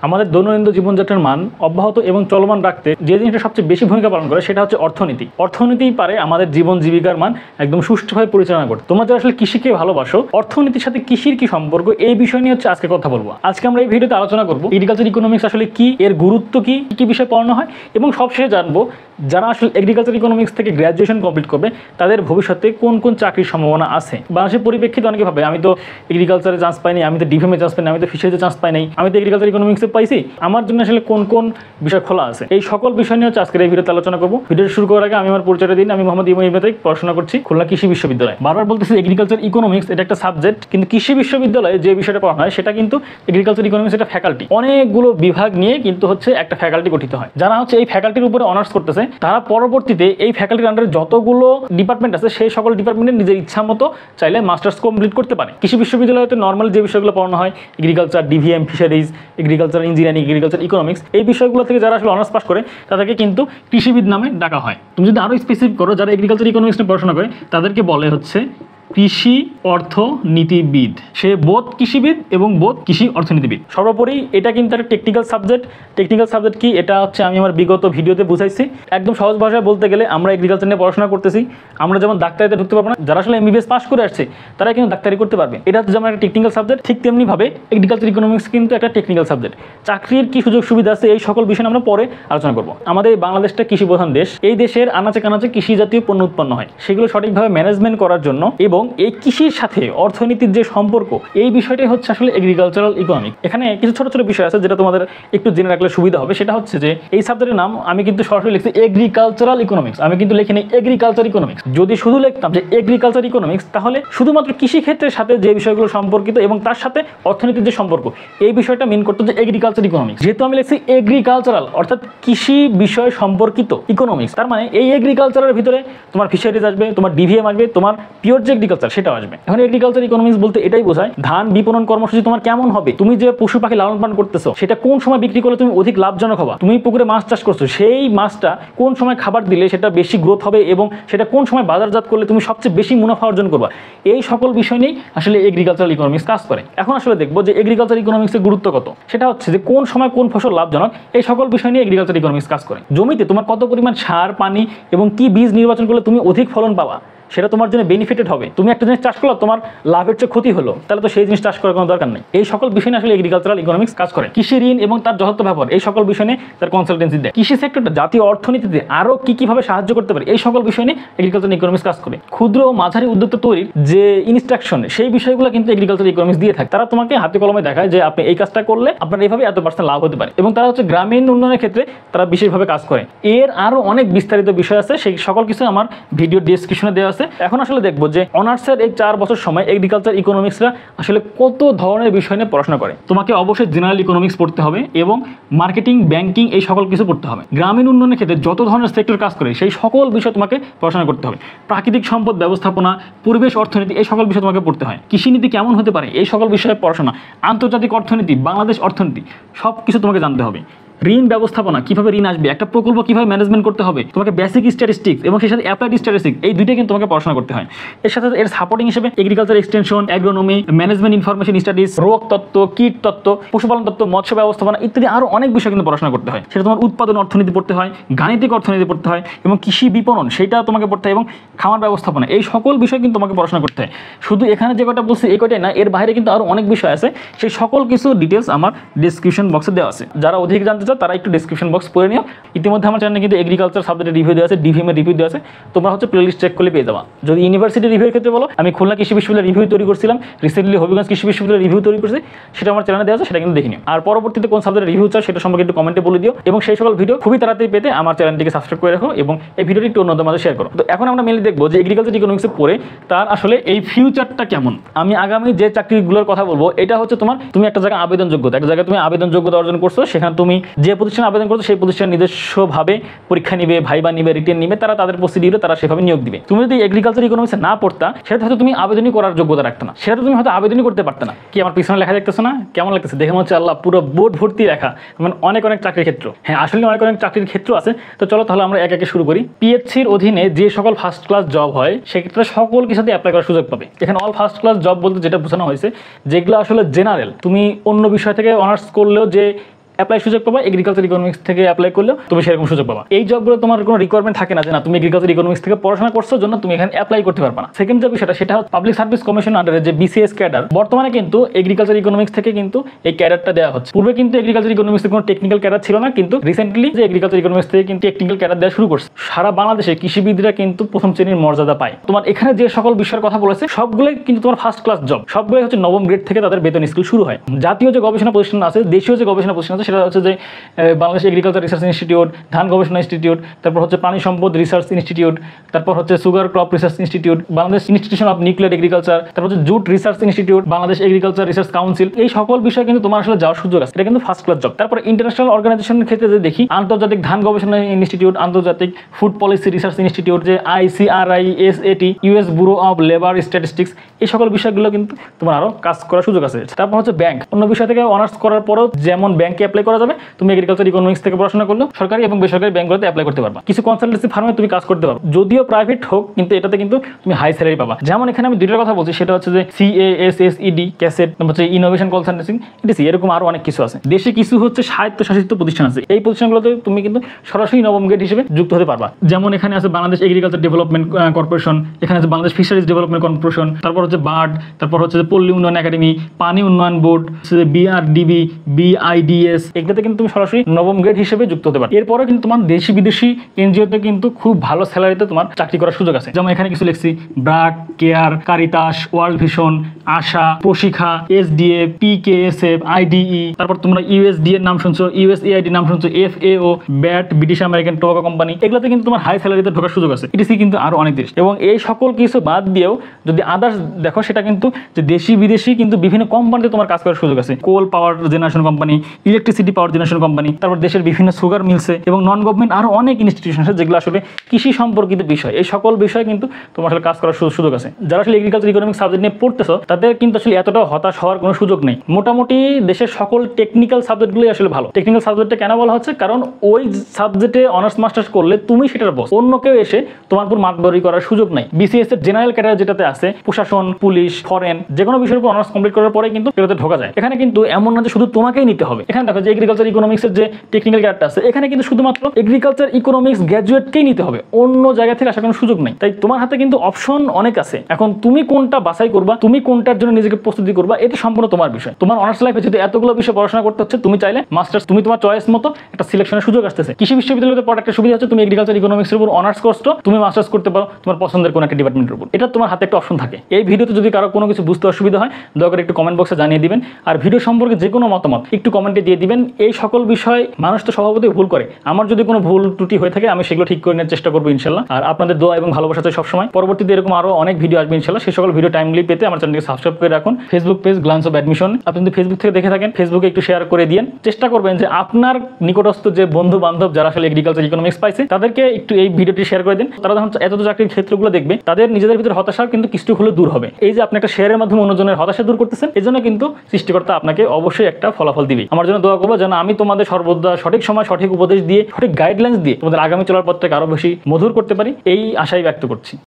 আমাদের দৈনন্দিন জীবনযাত্রার মান অব্যাহত এবং চলমান রাখতে যে জিনিসটা সবচেয়ে বেশি ভূমিকা পালন করে সেটা হচ্ছে অর্থনীতি। অর্থনীতিই পারে আমাদের জীবন জীবিকার মান একদম সুষ্ঠুভাবে পরিচালনা করতে। তোমরা যারা আসলে কৃষিকে ভালোবাসো, অর্থনীতির সাথে কৃষির কি সম্পর্ক, এই বিষয় নিয়ে হচ্ছে আজকে কথা বলবো। আজকে আমরা এই ভিডিওতে আলোচনা করবো এগ্রিকালচার ইকোনমিক্স আসলে কি, এর গুরুত্ব কি, কি বিষয়ে পড়ানো হয়, এবং সবশেষে জানবো যারা আসলে এগ্রিকালচার ইকোনমিক্স থেকে গ্র্যাজুয়েশন কমপ্লিট করবে তাদের ভবিষ্যতে কোন কোন চাকরির সম্ভাবনা আছে। বাংলাদেশের পরিপ্রেক্ষিতে অনেকে ভাবে আমি তো এগ্রিকালচারে চান্স পাইনি, আমি তো ডিফেমে চান্স পাইনি, আমি তো ফিশারিতে চান্স পাই নাই, আমি তো এগ্রিকালচার ইকোনমিক্সে পাইছি, আমার জন্য আসলে কোন কোন বিষয় খোলা আছে। এই সকল বিষয় নিয়ে আজকের এই ভিডিওতে আলোচনা করবো। ভিডিও শুরু করার আগে আমি আমার পরিচয়টা দিন। আমি মোহাম্মদ ইমন ইবনে তারিক, পড়াশোনা করছি খুলনা কৃষি বিশ্ববিদ্যালয়ে। বারবার বলতেছি এগ্রিকালচার ইকোনমিক্স এটা একটা সাবজেক্ট, কিন্তু কৃষি বিশ্ববিদ্যালয়ে যে বিষয়টা পড়ানো হয় সেটা কিন্তু এগ্রিকালচার ইকোনমিক্স এটা ফ্যাকাল্টি। অনেকগুলো বিভাগ নিয়ে কিন্তু হচ্ছে একটা ফ্যাকাল্টি গঠিত হয়। যারা হচ্ছে এই ফ্যাকাল্টির উপরে অনার্স করতেছে তারা পরবর্তীতে এই ফ্যাকাল্টির আন্ডারে যতগুলো ডিপার্টমেন্ট আছে সেই সকল ডিপার্টমেন্টের নিজের ইচ্ছা মতো চাইলে মাস্টার্স কমপ্লিট করতে পারে। কৃষি বিশ্ববিদ্যালয়তে নর্মাল যে বিষয়গুলো পড়ানো হয় agriculture, DVM, fisheries, agriculture engineering, agriculture economics, এই বিষয়গুলো থেকে যারা আসলে অনার্স পাস করে তাদেরকে কিন্তু কৃষিবিদ নামে ডাকা হয়। তুমি যদি আরও স্পেসিফিক করো, যারা এগ্রিকালচার ইকোনমিক্স নিয়ে পড়াশোনা করে তাদেরকে বলে হচ্ছে কৃষি অর্থনীতিবিদ। সে বোধ কৃষিবিদ এবং বোধ কৃষি অর্থনীতিবিদ। সর্বোপরি এটা কিন্তু একটা টেকনিক্যাল সাবজেক্ট। টেকনিক্যাল সাবজেক্ট কি এটা হচ্ছে আমি আমার বিগত ভিডিওতে বুঝাইছি। একদম সহজ ভাষায় বলতে গেলে আমরা এগ্রিকালচার নিয়ে পড়াশোনা করতেছি, আমরা যেমন ডাক্তারিতে ঢুকতে পারবো না, যারা আসলে এমবিবিএস পাস করে আসছে তারা কিন্তু ডাক্তারি করতে পারবে। এটা হচ্ছে যেমন একটা টেকনিক্যাল সাবজেক্ট, ঠিক তেমনিভাবে এগ্রিকালচার ইকোনমিক্স কিন্তু একটা টেকনিক্যাল সাবজেক্ট। চাকরির কি সুযোগ সুবিধা আছে এই সকল বিষয় আমরা পরে আলোচনা করবো। আমাদের বাংলাদেশটা কৃষি প্রধান দেশ। এই দেশের আনাচে কানাচে কৃষি জাতীয় পণ্য উৎপন্ন হয়, সেগুলো সঠিকভাবে ম্যানেজমেন্ট করার জন্য এবং এই কৃষির সাথে অর্থনীতির যে সম্পর্ক, এই বিষয়টাই হচ্ছে আসলে এগ্রিকালচারাল ইকোনমিক্স। এখানে কিছু ছোট ছোট বিষয় আছে যেটা তোমাদের একটু জেনে রাখলে সুবিধা হবে। সেটা হচ্ছে যে এই সাবজেক্টের নাম আমি কিন্তু সরাসরি লিখছি এগ্রিকালচারাল ইকোনমিক্স, আমি কিন্তু লিখিনি এগ্রিকালচার ইকোনমিক্স। যদি শুধু লিখতাম যে এগ্রিকালচার ইকোনমিক্স তাহলে শুধুমাত্র কৃষি ক্ষেত্রের সাথে যে বিষয়গুলো সম্পর্কিত এবং তার সাথে অর্থনীতির যে সম্পর্ক, এই বিষয়টা মিন করতো যে এগ্রিকালচার ইকোনমিক্স। যেহেতু আমি লিখছি এগ্রিকালচারাল অর্থাৎ কৃষি বিষয় সম্পর্কিত ইকোনমিক্স, তার মানে এই এগ্রিকালচারের ভিতরে তোমার ফিশারিজ আসবে, তোমার ডিভিএম আসবে, তোমার পিওর যে এগ্রিকালচার সেটা আসবে। এখন এগ্রিকালচার ইকোনমিক্স বলতে এটাই বোঝায় ধান বিপণন কর্মসূচি তোমার কেমন হবে, তুমি যে পশু পাখি লালন পালন করতেছো সেটা কোন সময় বিক্রি করলে তুমি অধিক লাভজনক হবা, তুমি পুকুরে মাছ চাষ করছো সেই মাছটা কোন সময় খাবার দিলে সেটা বেশি গ্রোথ হবে এবং সেটা কোন সময় বাজারজাত করলে তুমি সবচেয়ে বেশি মুনাফা অর্জন করবা, এই সকল বিষয় নিয়ে আসলে এগ্রিকালচারাল ইকোনমিক্স কাজ করে। এখন আসলে দেখবো যে এগ্রিকালচার ইকোনমিক্সের গুরুত্ব কত। সেটা হচ্ছে যে কোন সময় কোন ফসল লাভজনক, এই সকল বিষয় নিয়ে এগ্রিকালচার ইকোনমিক্স কাজ করে। জমিতে তোমার কত পরিমাণ সার, পানি এবং কি বীজ নির্বাচন করলে তুমি অধিক ফলন পাবা, সেটা তোমার জন্য বেনিফিটেড হবে। তুমি একটা জিনিস চাষ করলো, তোমার লাভের চেয়ে ক্ষতি হলো, তাহলে তো সেই জিনিস চাষ করার কোনো দরকার নেই। এই সকল বিষয় নিয়ে আসলে এগ্রিকালচারাল ইকোনমিক্স কাজ করে। কৃষি ঋণ এবং তার যথার্থ ব্যবহার, এই সকল বিষয় নিয়ে তার কনসালটেন্সি দেয়। কৃষি সেক্টরটা জাতীয় অর্থনীতিতে আরও কিভাবে সাহায্য করতে পারে, এই সকল বিষয় নিয়ে এগ্রিকালচার ইকোনমিক্স কাজ করে। ক্ষুদ্র ও মাঝারি উদ্যোক্তা তৈরির যে ইনস্ট্রাকশন, সেই বিষয়গুলো কিন্তু এগ্রিকালচার ইকোনমিক্স দিয়ে থাকে। তারা তোমাকে হাতে কলমে দেখায় যে আপনি এই কাজটা করলে আপনার এইভাবে এত % লাভ হতে পারে, এবং তারা হচ্ছে গ্রামীণ উন্নয়নের ক্ষেত্রে তারা বিশেষভাবে কাজ করে। এর আরও অনেক বিস্তারিত বিষয় আছে, সেই সকল কিছু আমার ভিডিও ডেসক্রিপশনে দেওয়া আছে। এখন আসলে দেখবো যে অনার্সের এই 4 বছর সময় এগ্রিকালচার ইকোনমিক্সরা আসলে কত ধরনের বিষয় নিয়ে পড়াশোনা করে। তোমাকে অবশ্যই জেনারেল ইকোনমিক্স পড়তে হবে এবং মার্কেটিং, ব্যাংকিং, এই সকল কিছু পড়তে হবে। গ্রামীণ উন্নয়নের ক্ষেত্রে যত ধরনের সেক্টর কাজ করে সেই সকল বিষয় তোমাকে পড়াশোনা করতে হবে। প্রাকৃতিক সম্পদ ব্যবস্থাপনা, পরিবেশ অর্থনীতি, এই সকল বিষয় তোমাকে পড়তে হয়। কৃষিনীতি কেমন হতে পারে, এই সকল বিষয়ে পড়াশোনা। আন্তর্জাতিক অর্থনীতি, বাংলাদেশ অর্থনীতি, সব কিছু তোমাকে জানতে হবে। ঋণ ব্যবস্থাপনা, কিভাবে ঋণ আসবে, একটা প্রকল্প কিভাবে ম্যানেজমেন্ট করতে হবে, তোমাকে বেসিক স্ট্যাটিস্টিক্স এবং সেই সাথে অ্যাপ্লাইড স্ট্যাটিস্টিক্স, এই দুইটা কিন্তু তোমাকে পড়াশোনা করতে হয়। এর সাথে এর সাপোর্টিং হিসেবে agriculture extension, agronomy, management information studies, রোগ তত্ত্ব, কীট তত্ত্ব, পশুপালন তত্ত্ব, মৎস্য ব্যবস্থাপনা ইত্যাদি আরও অনেক বিষয় কিন্তু পড়াশোনা করতে হয়। সেটা তোমার উৎপাদন অর্থনীতি পড়তে হয়, গাণিতিক অর্থনীতি পড়তে হয়, এবং কৃষি বিপণন সেটা তোমাকে পড়তে হয়, এবং খামার ব্যবস্থাপনা, এই সকল বিষয় কিন্তু তোমাকে পড়াশোনা করতে হয়। শুধু এখানে যে কটা বলছি এই কটাই না, এর বাইরে কিন্তু আরও অনেক বিষয় আছে। সেই সকল কিছু ডিটেলস আমার ডিসক্রিপশন বক্সে দেওয়া আছে। যারা অধিক জানতে চাও তারা একটু ডিসক্রিপশন বক্স পড়ে নিও। ইতিমধ্যে আমার চ্যানেলে কিন্তু এগ্রিকালচার সাবজেক্টের রিভিউ দেওয়া আছে, ডিভিএমের রিভিউ দেওয়া আছে, তোমরা হচ্ছে প্লেলিস্ট চেক করলে পেয়ে যাবা। যদি ইউনিভার্সিটি রিভিউর ক্ষেত্রে বলো, আমি খুলনা কৃষি বিশ্ববিদ্যালয়ের রিভিউ তৈরি করছিলাম, রিসেন্টলি হবিগঞ্জ কৃষি বিশ্ববিদ্যালয়ের রিভিউ তৈরি করছি, সেটা আমার চ্যানেলে দেওয়া আছে, সেটা কিন্তু দেখে নিও। আর পরবর্তীতে কোন সাবজেক্টের রিভিউ চাও সেটা সম্পর্কে একটু কমেন্টে বলে দিও, এবং সেই সকল ভিডিও খুবই তাড়াতাড়ি পেতে আমার চ্যানেলটিকে সাবস্ক্রাইব করে রাখো এবং এই ভিডিওটি একটু অন্যদের মাঝে শেয়ার করো। তো এখন আমরা মেনলি দেখবো যে এগ্রিকালচার ইকোনমিক্সে পড়ে তার আসলে এই ফিউচারটা কেমন। আমি আগামী যে চাকরিগুলোর কথা বলবো এটা হচ্ছে তুমি একটা জায়গায় আবেদন যোগ্যতা, একটা জায়গায় তুমি আবেদন যোগ্যতা অর্জন করছো, সেখানে তুমি যে প্রতিষ্ঠানে আবেদন করছো সেই প্রতিষ্ঠান নিজস্বভাবে পরীক্ষা নিবে, ভাইবা নিবে, রিটেন নিবে, তারা তাদের প্রসিডিউরে তারা সেভাবে নিয়োগ দিবে। তুমি যদি এগ্রিকালচার ইকোনমিক্সে না পড়তা সেটা হয়তো তুমি আবেদনই করার যোগ্যতা রাখতে না, সেটা তুমি হয়তো আবেদনই করতে পারতে না। কি আমার পিছনে লেখা দেখতেছো না, কেমন লাগতেছে দেখে? হচ্ছে আল্লাহ পুরো বোর্ড ভর্তি লেখা, মানে অনেক চাকরির ক্ষেত্র। হ্যাঁ, আসলে অনেক চাকরির ক্ষেত্র আছে। তো চলো তাহলে আমরা এক একে শুরু করি। পিএইচসির অধীনে যে সকল ফার্স্ট ক্লাস জব হয় সেক্ষেত্রে সকল কিছুতে অ্যাপ্লাই করার সুযোগ পাবে। এখানে অল ফার্স্ট ক্লাস জব বলতে যেটা বোঝানো হয়েছে যেগুলো আসলে জেনারেল, তুমি অন্য বিষয় থেকে অনার্স করলেও যে অ্যাপ্লাই সুযোগ পাবা, এগ্রিকালচার ইকোনমিক্স থেকে অ্যাপ্লাই করলেও তুমি সেরকম সুযোগ পাবা। এই জবগুলো তোমার কোনো রিকোয়ারমেন্ট থাকে না যে না তুমি এগ্রিকালচার ইকোনমিক্স থেকে পড়াশোনা করছো জন্য তুমি এখানে অ্যাপ্লাই করতে পারবা না। সেকেন্ড যে বিষয়টা সেটা হচ্ছে পাবলিক সার্ভিস কমিশন আন্ডারে যে বিসিএস ক্যাডার, বর্তমানে কিন্তু এগ্রিকালচার ইকোনমিক্স থেকে কিন্তু এই ক্যাডারটা দেওয়া হচ্ছে। পূর্বে কিন্তু এগ্রিকালচার ইকোনমিক্সে কোনো টেকনিক্যাল ক্যাডার ছিল না, কিন্তু রিসেন্টলি যে এগ্রিকালচার ইকোনমিক্স থেকে কিন্তু টেকনিক্যাল ক্যাডার দেওয়া শুরু করছে। সারা বাংলাদেশে কৃষিবিদরা কিন্তু প্রথম শ্রেণীর মর্যাদা পায়। তোমার এখানে যে সকল বিষয়ের কথা বলেছে সবগুলোই কিন্তু তোমার ফার্স্ট ক্লাস জব, সবগুলোই হচ্ছে নবম গ্রেড থেকে তাদের বেতন স্কেল শুরু হয়। জাতীয় যে গবেষণা প্রতিষ্ঠান আছে, দেশীয় যে গবেষণা প্রতিষ্ঠান আছে সেটা হচ্ছে যে বাংলাদেশ এগ্রিকালচার রিসার্চ ইনস্টিটিউট, ধান গবেষণা ইনস্টিটিউট, তারপর হচ্ছে প্রাণী সম্পদ রিসার্চ ইনস্টিটিউট, তারপর হচ্ছে sugar crop research institute, Bangladesh institution of nuclear agriculture, তারপর হচ্ছে jute research institute, Bangladesh agriculture research council. এই সকল বিষয়ে কিন্তু তোমার আসলে যাওয়ার সুযোগ আছে। এটা কিন্তু ফার্স্ট ক্লাস জব। তারপর ইন্টারন্যাশনাল অর্গানাইজেশনের ক্ষেত্রে যে দেখি, আন্তর্জাতিক ধান গবেষণা ইনস্টিটিউট, আন্তর্জাতিক ফুড পলিসি রিসার্চ ইনস্টিটিউট, যে ICRISAT, US bureau of labour statistics, এই সকল বিষয়গুলো কিন্তু তোমার আরো কাজ করার সুযোগ আছে। তারপর হচ্ছে ব্যাংক, অন্য বিষয় থেকে অনার্স করার পরেও যেমন ব্যাংকে অ্যাপ্লাই করা যাবে, তুমি এগ্রিকালচার ইকোনমিক্স থেকে পড়াশোনা করলেও সরকারি এবং বেসরকারি ব্যাংকগুলোতে অ্যাপ্লাই করতে পারবা। কিছু কনসালটেন্সি ফার্মে তুমি কাজ করতে পারো, যদিও প্রাইভেট হোক, কিন্তু এটাতে কিন্তু তুমি হাই স্যালারি পাবা। যেমন এখানে আমি দুইটার কথা বলছি, সেটা হচ্ছে যে CASSED ক্যাসেট, হচ্ছে ইনোভেশন কনসালটেন্সি, এরকম আরো অনেক কিছু আছে। দেশে কিছু হচ্ছে স্বায়ত্তশাসিত প্রতিষ্ঠান আছে, এই প্রতিষ্ঠানগুলোতে তুমি কিন্তু সরাসরি নবম গ্রেড হিসেবে যুক্ত হতে পারবা। যেমন এখানে আছে বাংলাদেশ এগ্রিকালচার ডেভেলপমেন্ট কর্পোরেশন, এখানে আছে বাংলাদেশ ফিশারিজ ডেভেলপমেন্ট কর্পোরেশন, তারপর হচ্ছে বার্ড, তারপর হচ্ছে পল্লী উন্নয়ন একাডেমি, পানি উন্নয়ন বোর্ড, BRDB, BIDS, এগুলোতে কিন্তু তুমি সরাসরি নবম গ্রেড হিসেবে যুক্ত হতে পারো। এরপরে কিন্তু তোমার দেশি বিদেশি এনজিওতে কিন্তু খুব ভালো স্যালারিতে তোমার চাকরি করার সুযোগ আছে। যেমন এখানে কিছু লিখছি, BRAC, CARE, Caritas, world vision, ASA, Proshika, SDA, PKSF, IDE, তারপর তোমরা USD এর নাম শুনছো, USAID নাম শুনছো, FAO, BAT, British American tobacco company, এগুলোতে কিন্তু তোমার হাই স্যালারিতে ঢোকার সুযোগ আছে। এটিসি কিন্তু আরো অনেক দেশ। এবং এই সকল কিছু বাদ দিয়েও যদি আদার্স দেখো, সেটা কিন্তু যে দেশি বিদেশি কিন্তু বিভিন্ন কোম্পানিতে তোমার কাজ করার সুযোগ আছে। Coal power generation company, electricity power generation company, তারপর দেশের বিভিন্ন সুগার মিলসে এবং নন গভর্নমেন্ট আরো অনেক ইনস্টিটিউশন আছে যেগুলো আসলে কৃষি সম্পর্কিত বিষয়। এই সকল বিষয়ে কিন্তু তোমার আসলে কাজ করার সুযোগ আছে। যারা আসলে এগ্রিকালচার ইকোনমিক্স সাবজেক্ট নিয়ে পড়তেছো তাদের কিন্তু আসলে এতটা হতাশ হওয়ার কোনো সুযোগ নেই। মোটামুটি দেশের সকল টেকনিক্যাল সাবজেক্টগুলোই আসলে ভালো। টেকনিক্যাল সাবজেক্টে কেন বলা হচ্ছে, কারণ ওই সাবজেক্টে অনার্স মাস্টার্স করলে তুমি সেটার বস, অন্য কেউ এসে তোমার উপর মাতবরি করার সুযোগ নাই। বিসিএস এর জেনারেল ক্যাটাগরি যেটাতে আছে, প্রশাসন, পুলিশ, ফরেন, যে কোনো বিষয়ের উপর অনার্স কমপ্লিট করার পরে কিন্তু এটাতে ঢোকা যায়। এখানে কিন্তু এমন না যে শুধু তোমাকেই নিতে হবে। এখানে দেখো যে এগ্রিকালচার ইকোনমিক্সের যে টেকনিক্যাল ক্যাডারটা আছে, এখানে কিন্তু শুধুমাত্র এগ্রিকালচার ইকোনমিক্স গ্র্যাজুয়েটকেই নিতে হবে, অন্য জায়গা থেকে আসার কোনো সুযোগ নেই। তাই তোমার হাতে কিন্তু অপশন অনেক আছে। এখন তুমি কোনটা বাছাই করবা, তুমি কোনটার জন্য নিজেকে প্রস্তুতি করবা, এটা সম্পূর্ণ তোমার বিষয়। তোমার অনার্স লাইফে যদি এতগুলো বিষয় পড়াশোনা করতে হচ্ছে, তুমি চাইলে মাস্টার্স, তুমি তোমার চয়েস মতো একটা সিলেকশনের সুযোগ আসতেছে। কৃষি বিশ্ববিদ্যালয়তে পড়ার একটা সুবিধা হচ্ছে, তুমি এগ্রিকালচার ইকোনমিক্সের উপর অনার্স করছো, তুমি মাস্টার্স করতে পারো তোমার পছন্দের কোনো একটা ডিপার্টমেন্টের উপর। এটা তোমার হাতে একটা অপশন থাকে। এই ভিডিওতে যদি কারো কোনো কিছু বুঝতে অসুবিধা হয়, দয়া করে একটু কমেন্ট বক্সে জানিয়ে দিবেন। আর ভিডিও সম্পর্কে যে কোনো মতামত একটু কমেন্টে দিয়ে দিবেন। এই সকল বিষয় মানুষ তো স্বভাবতই ভুল করে, আমার যদি কোনো ভুল ত্রুটি হয়ে থাকে আমি সেগুলো ঠিক করে নেওয়ার চেষ্টা করবো ইনশাল্লাহ। আর আপনাদের দোয়া এবং ভালোবাসা চাই সবসময়। পরবর্তীতে এরকম আরো অনেক ভিডিও আসবে ইনশাল্লাহ। সেই সকল ভিডিও টাইমলি পেতে আমার চ্যানেলকে সাবস্ক্রাইব করে রাখুন। Facebook page glance of admission, আপনি যদি ফেসবুক থেকে দেখে থাকেন ফেসবুকে একটু শেয়ার করে দিন। চেষ্টা করবেন যে আপনার নিকটস্থ যে বন্ধু বান্ধব যারা আসলে এগ্রিকালচার ইকোনমিক্স পাইছে তাদেরকে একটু এই ভিডিওটি শেয়ার করে দিন। তারা যখন এত চাকরির ক্ষেত্রগুলো দেখবে, তাদের নিজেদের ভিতরে হতাশা কিন্তু কিছু হলে দূর হবে। এই যে আপনি একটা শেয়ারের মাধ্যমে অন্যজনের হতাশা দূর করতেছেন, এই জন্য কিন্তু সৃষ্টিকর্তা আপনাকে অবশ্যই একটা ফলাফল দিবে। আমার জন্য দোয়া করবো যেন আমি তোমাদের সর্বদা সঠিক সময় সঠিক উপদেশ দিয়ে, সঠিক গাইডলাইন্স দিয়ে তোমাদের আগামী চলার পথটাকে আরো বেশি মধুর করতে পারি, এই আশাই ব্যক্ত করছি।